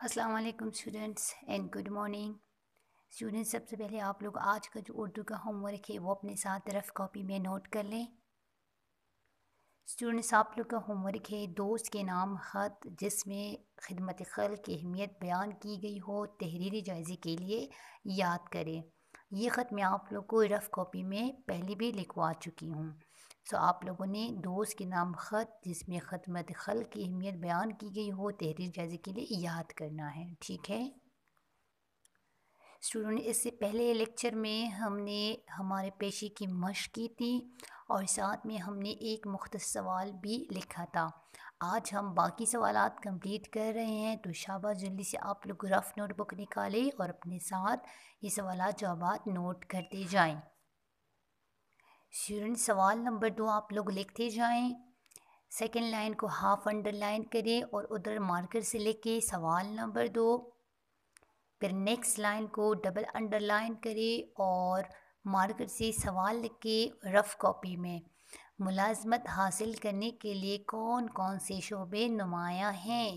السلام علیکم students and good morning students. سب سے پہلے آپ لوگ آج کا جو اردو کا ہوم ورک ہے وہ اپنے ساتھ رف کاپی میں نوٹ کر لیں. اسٹوڈنٹس آپ لوگ کا ہوم ورک ہے دوست کے نام خط جس میں خدمت خلق کی اہمیت بیان کی گئی ہو تحریری جائزے کے لیے یاد کریں. یہ خط میں آپ لوگ کو رف کاپی میں پہلے بھی لکھوا چکی ہوں. آپ لوگوں نے دوست کے نام خط جس میں خدمت خلق کی اہمیت بیان کی گئی ہو تحریر جائزے کے لیے یاد کرنا ہے. ٹھیک ہے اسٹوڈنٹ. اس سے پہلے لیکچر میں ہم نے ہمارے پیشے کی مشق کی تھی اور ساتھ میں ہم نے ایک مختصر سوال بھی لکھا تھا. آج ہم باقی سوالات کمپلیٹ کر رہے ہیں تو شاباش جلدی سے آپ لوگ رف نوٹ بک نکالیں اور اپنے ساتھ یہ سوالات جوابات نوٹ کرتے جائیں. اسٹوڈنٹ سوال نمبر 2 آپ لوگ لکھتے جائیں. سیکنڈ لائن کو ہاف انڈر لائن کریں اور ادھر مارکر سے لکھ کے سوال نمبر 2. پھر نیکسٹ لائن کو ڈبل انڈر لائن کریں اور مارکر سے سوال لکھ کے رف کاپی میں ملازمت حاصل کرنے کے لیے کون کون سے شعبے نمایاں ہیں.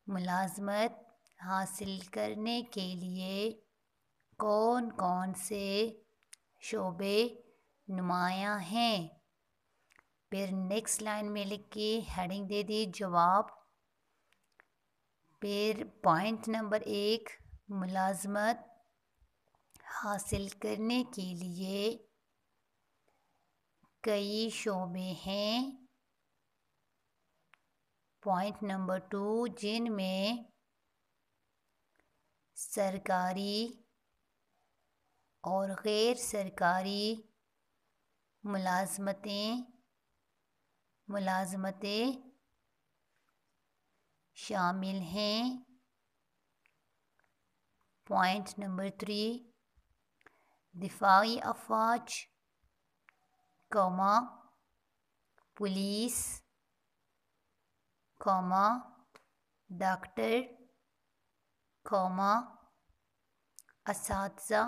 ملازمت حاصل کرنے کے لیے کون کون سے شعبے نمایاں ہیں. پھر نیکسٹ لائن میں لکھ کے ہیڈنگ دے دی جواب. پھر پوائنٹ نمبر 1 ملازمت حاصل کرنے کے لیے کئی شعبے ہیں. پوائنٹ نمبر 2 جن میں سرکاری اور غیر سرکاری ملازمتیں شامل ہیں. پوائنٹ نمبر 3 دفاعی افواج پولیس ڈاکٹر اساتذہ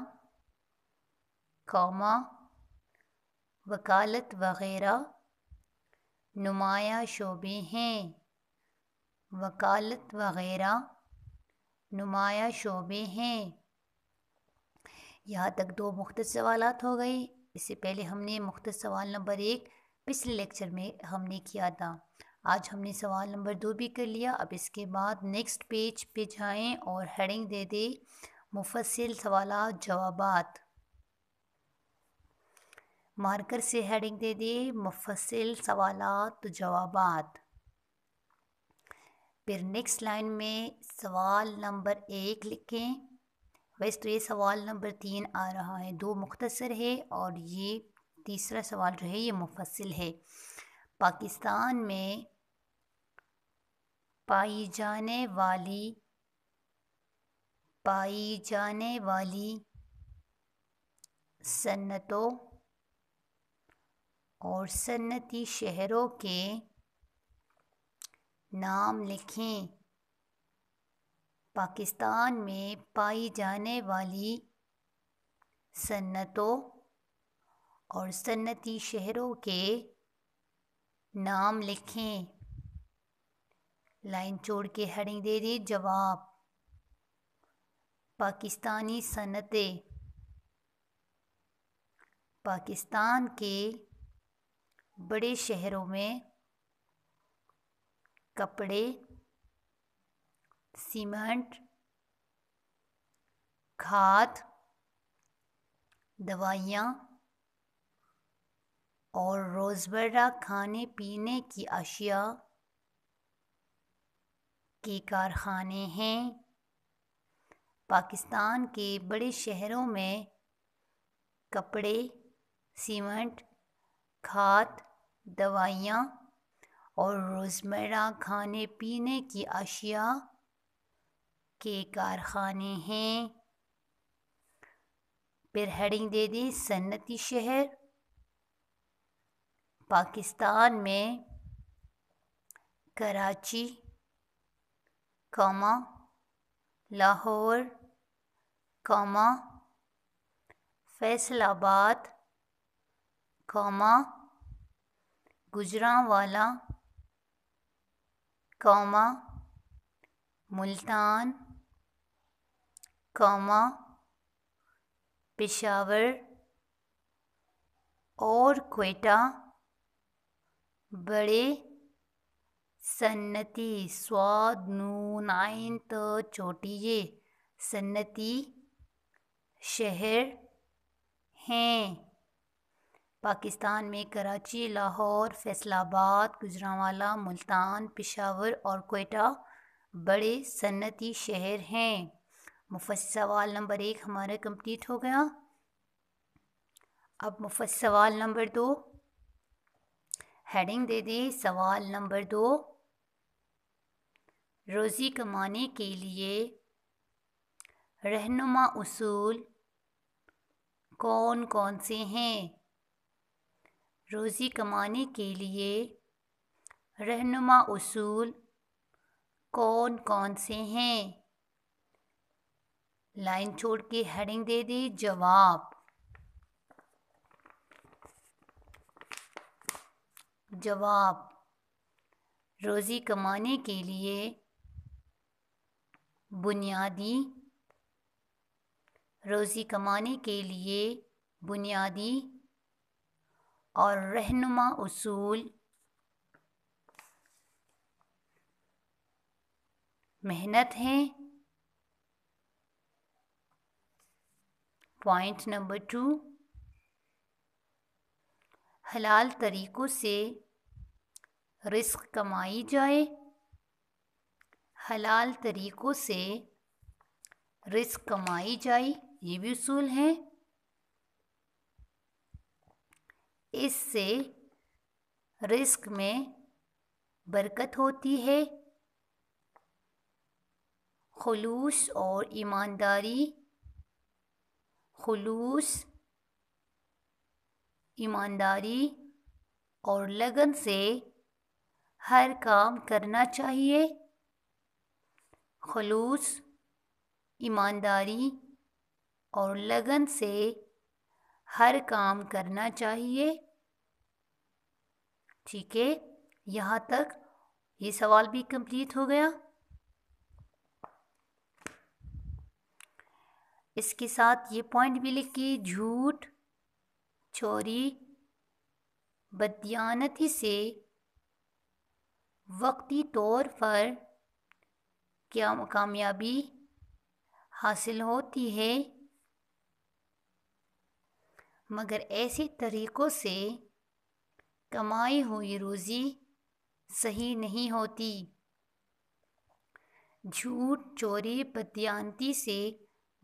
وکالت وغیرہ نمایاں شعبے ہیں. وکالت وغیرہ نمایاں شعبے ہیں. یہاں تک 2 مختصر سوالات ہو گئے. اس سے پہلے ہم نے مختصر سوال نمبر 1 پچھلے لیکچر میں ہم نے کیا تھا. آج ہم نے سوال نمبر 2 بھی کر لیا. اب اس کے بعد نیکسٹ پیج پہ جائیں اور ہیڈنگ دے دیں مفصل سوالات جوابات. مارکر سے ہیڈنگ دے دیں مفصل سوالات جوابات. پھر نیکسٹ لائن میں سوال نمبر 1 لکھیں. ویسے تو یہ سوال نمبر 3 آ رہا ہے. 2 مختصر ہے اور یہ تیسرا سوال جو ہے یہ مفصل ہے. پاکستان میں پائی جانے والی صنعتوں اور صنعتی شہروں کے نام لکھیں. پاکستان میں پائی جانے والی صنعتوں اور صنعتی شہروں کے نام لکھیں. لائن چھوڑ کے ہیڈنگ دے دی جواب. پاکستانی صنعتیں پاکستان کے بڑے شہروں میں کپڑے، سیمنٹ، کھاد، دوائیاں اور روزمرہ کھانے پینے کی اشیاء کے کارخانے ہیں. پاکستان کے بڑے شہروں میں کپڑے، سیمنٹ، کھاد، دوائیاں اور روزمرہ کھانے پینے کی اشیاء کے کارخانے ہیں. پھر ہیڈنگ دے دی صنعتی شہر. پاکستان میں کراچی، لاہور، فیصل آباد، گوجرانوالہ، ملتان کاما پشاور اور کوئٹہ بڑے صنعتی صاد نون عین ت چوٹی یہ صنعتی شہر ہیں۔ پاکستان میں کراچی، لاہور، فیصل آباد، گوجرانوالہ، ملتان، پشاور اور کوئٹہ بڑے صنعتی شہر ہیں۔ مفصل سوال نمبر 1 ہمارا کمپلیٹ ہو گیا۔ اب مفصل سوال نمبر 2 ہیڈنگ دے دیں۔ سوال نمبر 2، روزی کمانے کے لیے رہنما اصول کون کون سے ہیں؟ روزی کمانے کے لیے رہنما اصول کون کون سے ہیں؟ لائن چھوڑ کے ہیڈنگ دے دیں جواب۔ جواب، روزی کمانے کے لیے بنیادی اور رہنما اصول محنت ہیں۔ پوائنٹ نمبر 2، حلال طریقوں سے رزق کمائی جائے۔ حلال طریقوں سے رزق کمائی جائے، یہ بھی اصول ہیں۔ اس سے رزق میں برکت ہوتی ہے۔ خلوص ایمانداری اور لگن سے ہر کام کرنا چاہیے۔ خلوص، ایمانداری اور لگن سے ہر کام کرنا چاہیے۔ ٹھیک ہے، یہاں تک یہ سوال بھی کمپلیٹ ہو گیا۔ اس کے ساتھ یہ پوائنٹ بھی لکھی، جھوٹ، چوری، بددیانتی سے وقتی طور پر کامیابی حاصل ہوتی ہے، مگر ایسے طریقوں سے کمائی ہوئی روزی صحیح نہیں ہوتی۔ جھوٹ، چوری، بددیانتی سے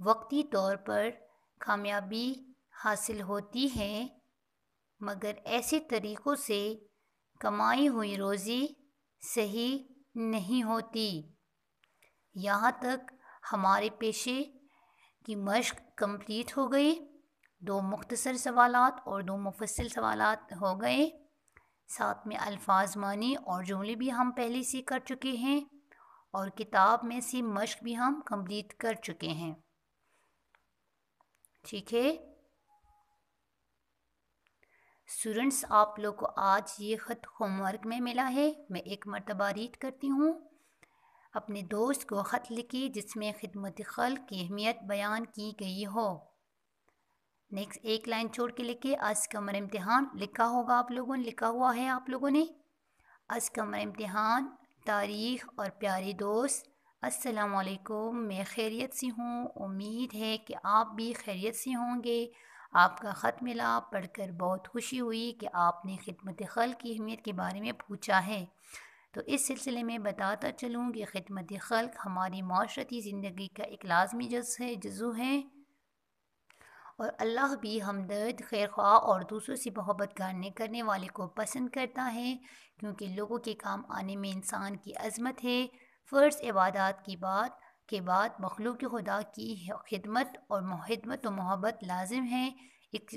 وقتی طور پر کامیابی حاصل ہوتی ہے، مگر ایسے طریقوں سے کمائی ہوئی روزی صحیح نہیں ہوتی۔ یہاں تک ہمارے پیشے کی مشق کمپلیٹ ہو گئی۔ 2 مختصر سوالات اور 2 مفصل سوالات ہو گئے، ساتھ میں الفاظ معنی اور جملے بھی ہم پہلے سے کر چکے ہیں، اور کتاب میں سے مشق بھی ہم کمپلیٹ کر چکے ہیں۔ ٹھیک ہے اسٹوڈنٹس، آپ لوگ کو آج یہ خط ہوم ورک میں ملا ہے، میں ایک مرتبہ ریڈ کرتی ہوں۔ اپنے دوست کو خط لکھی جس میں خدمت خلق کی اہمیت بیان کی گئی ہو۔ نیکسٹ ایک لائن چھوڑ کے لکھے، آج کا ہمارا امتحان لکھا ہوگا آپ لوگوں نے، لکھا ہوا ہے آپ لوگوں نے۔ آج کا ہمارا امتحان تاریخ اور پیارے دوست، السلام علیکم، میں خیریت سے ہوں، امید ہے کہ آپ بھی خیریت سے ہوں گے۔ آپ کا خط ملا، پڑھ کر بہت خوشی ہوئی کہ آپ نے خدمت خلق کی اہمیت کے بارے میں پوچھا ہے۔ تو اس سلسلے میں بتاتا چلوں کہ خدمت خلق ہماری معاشرتی زندگی کا ایک لازمی جزو ہے، اور اللہ بھی ہمدرد، خیرخواہ اور دوسروں سے محبت کرنے والے کو پسند کرتا ہے، کیونکہ لوگوں کے کام آنے میں انسان کی عظمت ہے۔ فرض عبادات کے بعد مخلوق خدا کی خدمت اور محبت لازم ہے۔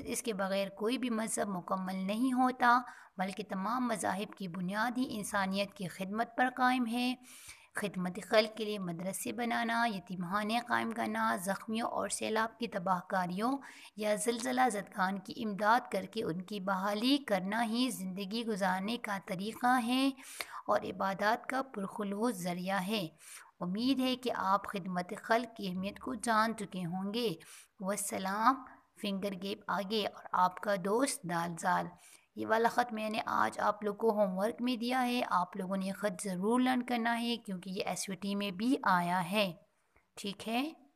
اس کے بغیر کوئی بھی مذہب مکمل نہیں ہوتا، بلکہ تمام مذاہب کی بنیاد ہی انسانیت کی خدمت پر قائم ہے۔ خدمت خلق کے لیے مدرسے بنانا، یتیم خانے قائم کرنا، زخمیوں اور سیلاب کی تباہ کاریوں یا زلزلہ زدگان کی امداد کر کے ان کی بحالی کرنا ہی زندگی گزارنے کا طریقہ ہے اور عبادات کا پرخلوص ذریعہ ہے۔ امید ہے کہ آپ خدمت خلق کی اہمیت کو جان چکے ہوں گے۔ والسلام، فنگر گیپ آگے، اور آپ کا دوست دال زال۔ یہ والا خط میں نے آج آپ لوگ کو ہوم ورک میں دیا ہے، آپ لوگوں نے یہ خط ضرور لرن کرنا ہے کیونکہ یہ ایس وی ٹی میں بھی آیا ہے، ٹھیک ہے۔